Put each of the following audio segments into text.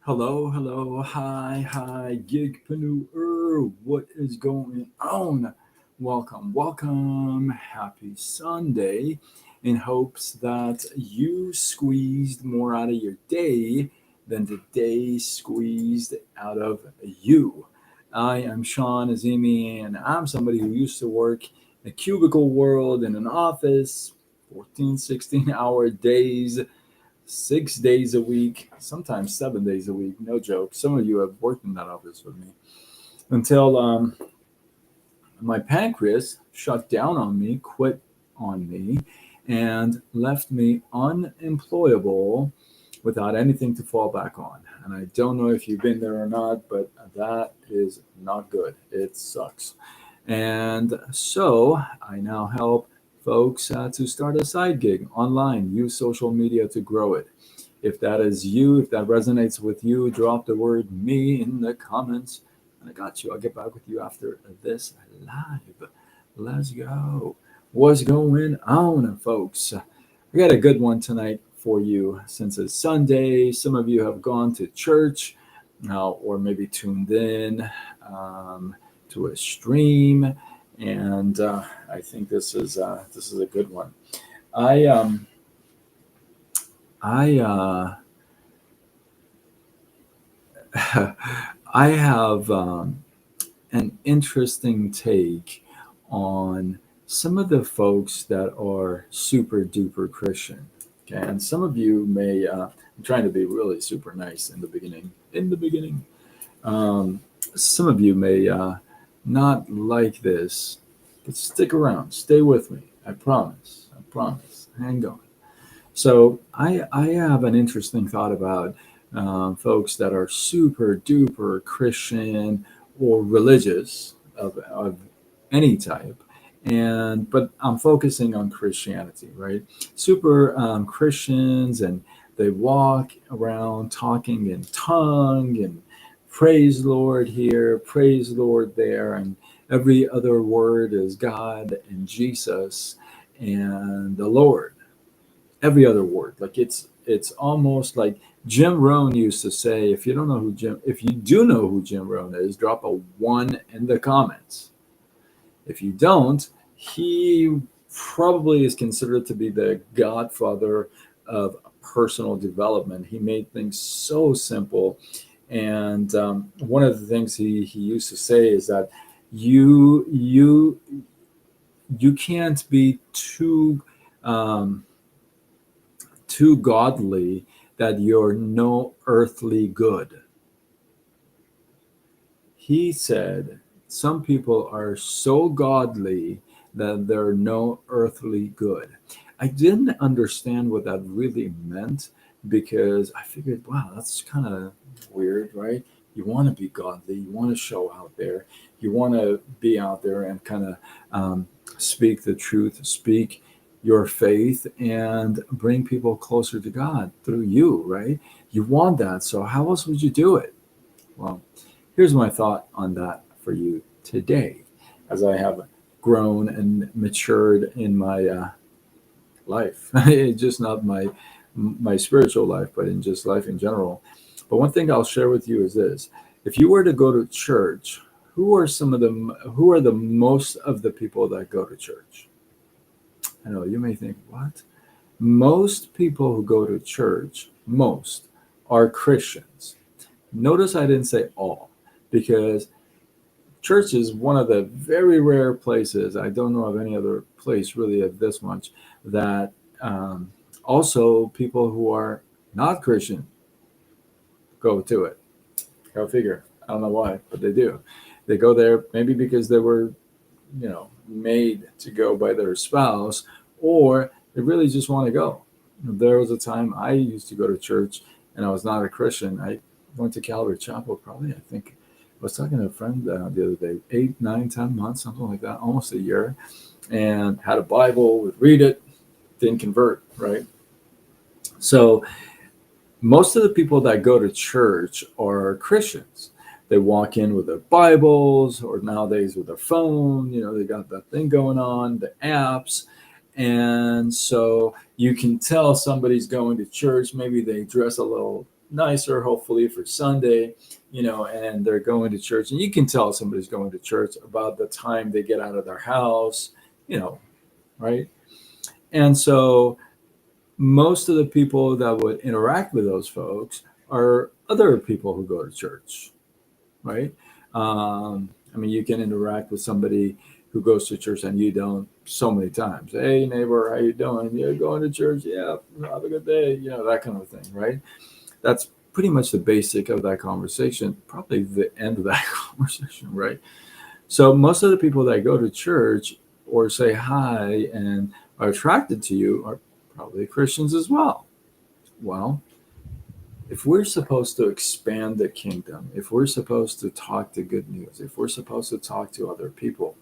Hello, hello, hi, gigpreneur. What is going on? Welcome. Happy Sunday. In hopes that you squeezed more out of your day than the day squeezed out of you. I am Sean Azimi, and I'm somebody who used to work in a cubicle world in an office, 14, 16-hour days 6 days a week, sometimes 7 days a week. No joke. Some of you have worked in that office with me until my pancreas shut down on me, quit on me, and left me unemployable without anything to fall back on. And I don't know if you've been there or not, but that is not good. It sucks. And so I now help folks to start a side gig online, use social media to grow it. If that is you, if that resonates with you, drop the word me in the comments. And I got you. I'll get back with you after this live. Let's go. What's going on, folks? I got a good one tonight for you since it's Sunday. Some of you have gone to church now, or maybe tuned in to a stream, and I think this is a good one. I I I have an interesting take on some of the folks that are super duper Christian. Okay, and some of you may. I'm trying to be really super nice in the beginning. Um, some of you may not like this, but stick around. Stay with me. I promise. I promise. Hang on. So I have an interesting thought about folks that are super duper Christian or religious of any type, and but I'm focusing on Christianity, right? Super Christians, and they walk around talking in tongue and praise Lord here, praise Lord there, and every other word is God and Jesus and the Lord, every other word. Like it's almost like Jim Rohn used to say, if you do know who Jim Rohn is, drop a one in the comments. If you don't, he probably is considered to be the godfather of personal development. He made things so simple. And one of the things he used to say is that you you you can't be um, too godly that you're no earthly good. He said, some people are so godly that they're no earthly good. I didn't understand what that really meant because I figured, wow, that's kind of weird, right? You want to be godly, you want to show out there, you want to be out there and kind of speak the truth, speak your faith, and bring people closer to God through you, right? You want that. So, how else would you do it? Well, here's my thought on that for you today, as I have grown and matured in my life. It's just not my spiritual life, but in just life in general. But one thing I'll share with you is this: if you were to go to church, who are some of them? Who are the most of the people that go to church? I know you may think, what? Most people who go to church, most, are Christians. Notice I didn't say all, because church is one of the very rare places, I don't know of any other place really of this much, that also people who are not Christian go to it. Go figure. I don't know why, but they do. They go there maybe because they were, made to go by their spouse, or they really just want to go. There was a time I used to go to church and I was not a Christian. I went to Calvary Chapel probably, I think, I was talking to a friend the other day, 8, 9, 10 months, something like that, almost a year, and had a Bible, would read it, didn't convert, right? So most of the people that go to church are Christians. They walk in with their Bibles, or nowadays with their phone. They got that thing going on, the apps. And so you can tell somebody's going to church. Maybe they dress a little nicer, hopefully for Sunday, and they're going to church. And you can tell somebody's going to church about the time they get out of their house, you know, right? And so most of the people that would interact with those folks are other people who go to church, right? I mean, you can interact with somebody who goes to church and you don't so many times. Hey, neighbor, how you doing? You're going to church? Yeah, have a good day. That kind of thing, right? That's pretty much the basic of that conversation, probably the end of that conversation, right? So most of the people that go to church or say hi and are attracted to you are probably Christians as well. Well, if we're supposed to expand the kingdom, if we're supposed to talk the good news, if we're supposed to talk to other people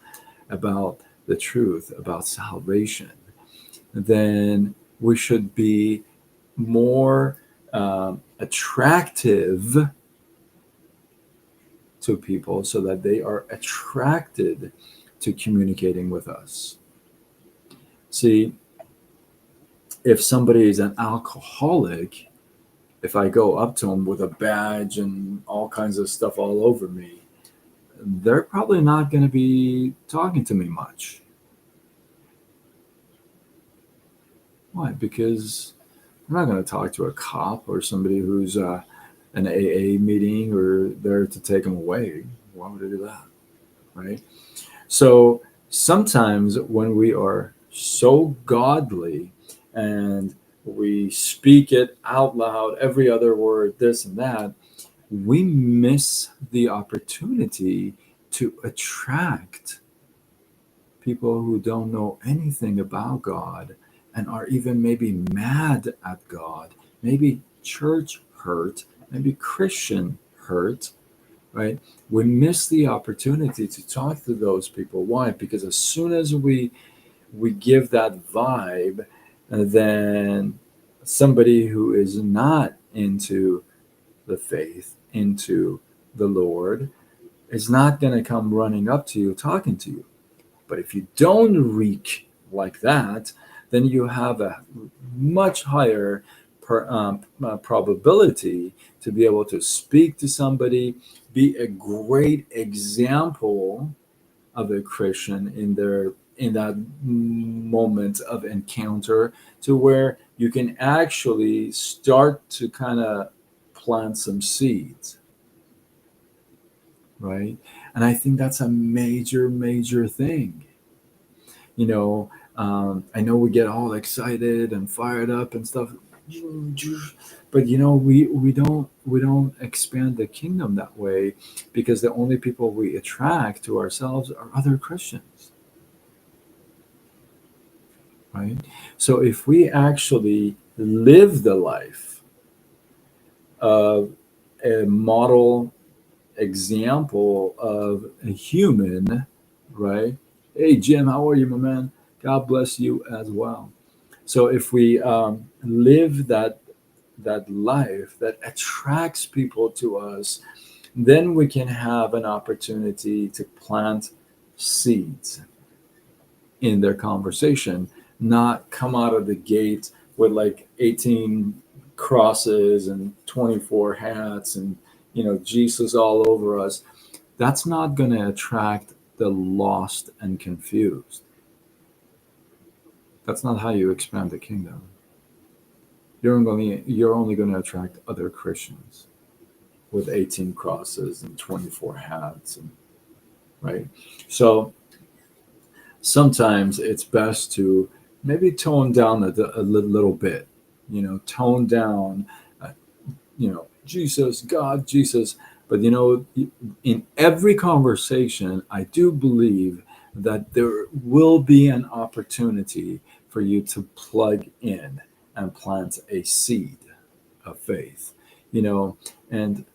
about the truth, about salvation, then we should be more attractive to people so that they are attracted to communicating with us. See, if somebody is an alcoholic, if I go up to them with a badge and all kinds of stuff all over me, they're probably not going to be talking to me much. Why? Because I'm not going to talk to a cop or somebody who's an AA meeting or there to take them away. Why would I do that? Right? So sometimes when we are so godly and we speak it out loud, every other word, this and that, we miss the opportunity to attract people who don't know anything about God and are even maybe mad at God, maybe church hurt, maybe Christian hurt, right? We miss the opportunity to talk to those people. Why? Because as soon as we give that vibe, then somebody who is not into the faith, into the Lord, is not going to come running up to you talking to you. But if you don't reek like that, then you have a much higher probability to be able to speak to somebody, be a great example of a Christian in that moment of encounter, to where you can actually start to kind of plant some seeds, right? And I think that's a major, major thing. I know we get all excited and fired up and stuff, but we don't expand the kingdom that way, because the only people we attract to ourselves are other Christians, right? So if we actually live the life of a model example of a human, right? Hey, Jim, how are you, my man? God bless you as well. So if we live that life that attracts people to us, then we can have an opportunity to plant seeds in their conversation, not come out of the gate with like 18 crosses and 24 hats and Jesus all over us. That's not going to attract the lost and confused. That's not how you expand the kingdom. You're only going to attract other Christians with 18 crosses and 24 hats, and right. So sometimes it's best to maybe tone down a little bit. Tone down. Jesus, God, Jesus. But in every conversation, I do believe that there will be an opportunity for you to plug in and plant a seed of faith. And in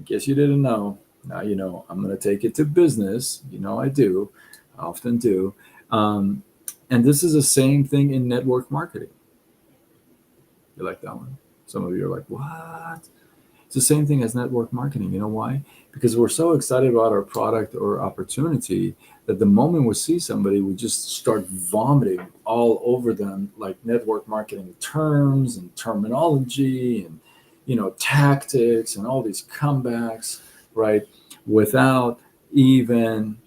case you didn't know, now I'm going to take it to business. I do, I often do. And this is the same thing in network marketing. You like that one? Some of you are like, what? It's the same thing as network marketing. You know why? Because we're so excited about our product or opportunity that the moment we see somebody, we just start vomiting all over them, like network marketing terms and terminology and tactics and all these comebacks, right? Without even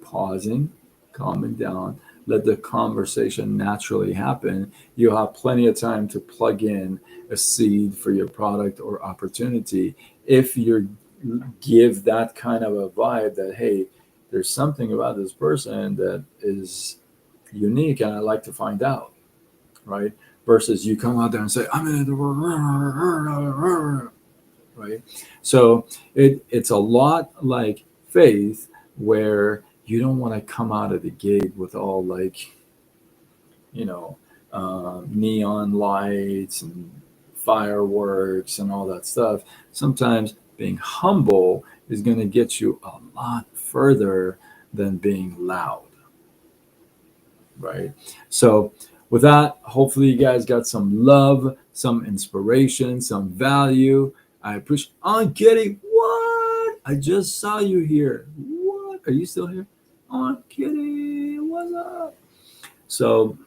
pausing, calming down, let the conversation naturally happen. You'll have plenty of time to plug in a seed for your product or opportunity if you give that kind of a vibe that, hey, there's something about this person that is unique and I'd like to find out, right? Versus you come out there and say, I'm in the right? So it's a lot like faith, where you don't want to come out of the gate with all like, you know, neon lights and fireworks and all that stuff. Sometimes being humble is going to get you a lot further than being loud, right? So, with that, hopefully, you guys got some love, some inspiration, some value. I appreciate. Aunt Kitty, what? I just saw you here. What? Are you still here? Aunt Kitty, what's up? So,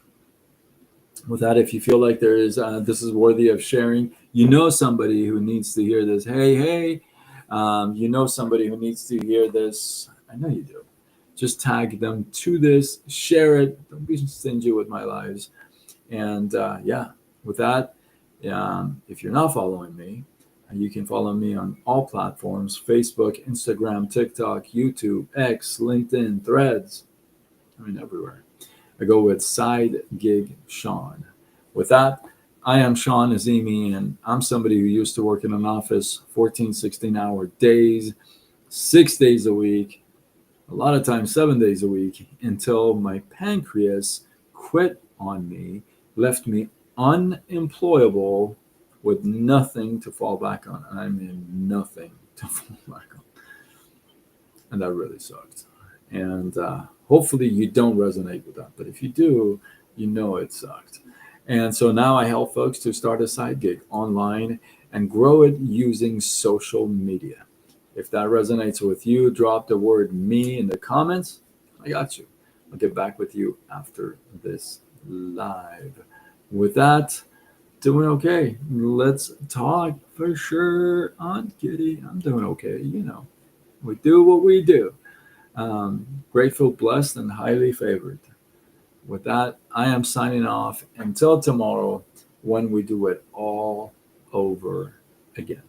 with that, if you feel like there is this is worthy of sharing, somebody who needs to hear this. Hey, hey, somebody who needs to hear this. I know you do. Just tag them to this, share it. Don't be stingy with my lives. And yeah, with that, if you're not following me, you can follow me on all platforms: Facebook, Instagram, TikTok, YouTube, X, LinkedIn, Threads. I mean, everywhere. I go with Side Gig Sean. With that, I am Sean Azimi, and I'm somebody who used to work in an office 14, 16-hour days, 6 days a week, a lot of times 7 days a week, until my pancreas quit on me, left me unemployable with nothing to fall back on. I mean, nothing to fall back on. And that really sucked. And hopefully you don't resonate with that. But if you do, it sucked. And so now I help folks to start a side gig online and grow it using social media. If that resonates with you, drop the word me in the comments. I got you. I'll get back with you after this live. With that, doing okay. Let's talk for sure. Aunt Kitty, I'm doing okay. We do what we do. Grateful, blessed, and highly favored. With that, I am signing off until tomorrow, when we do it all over again.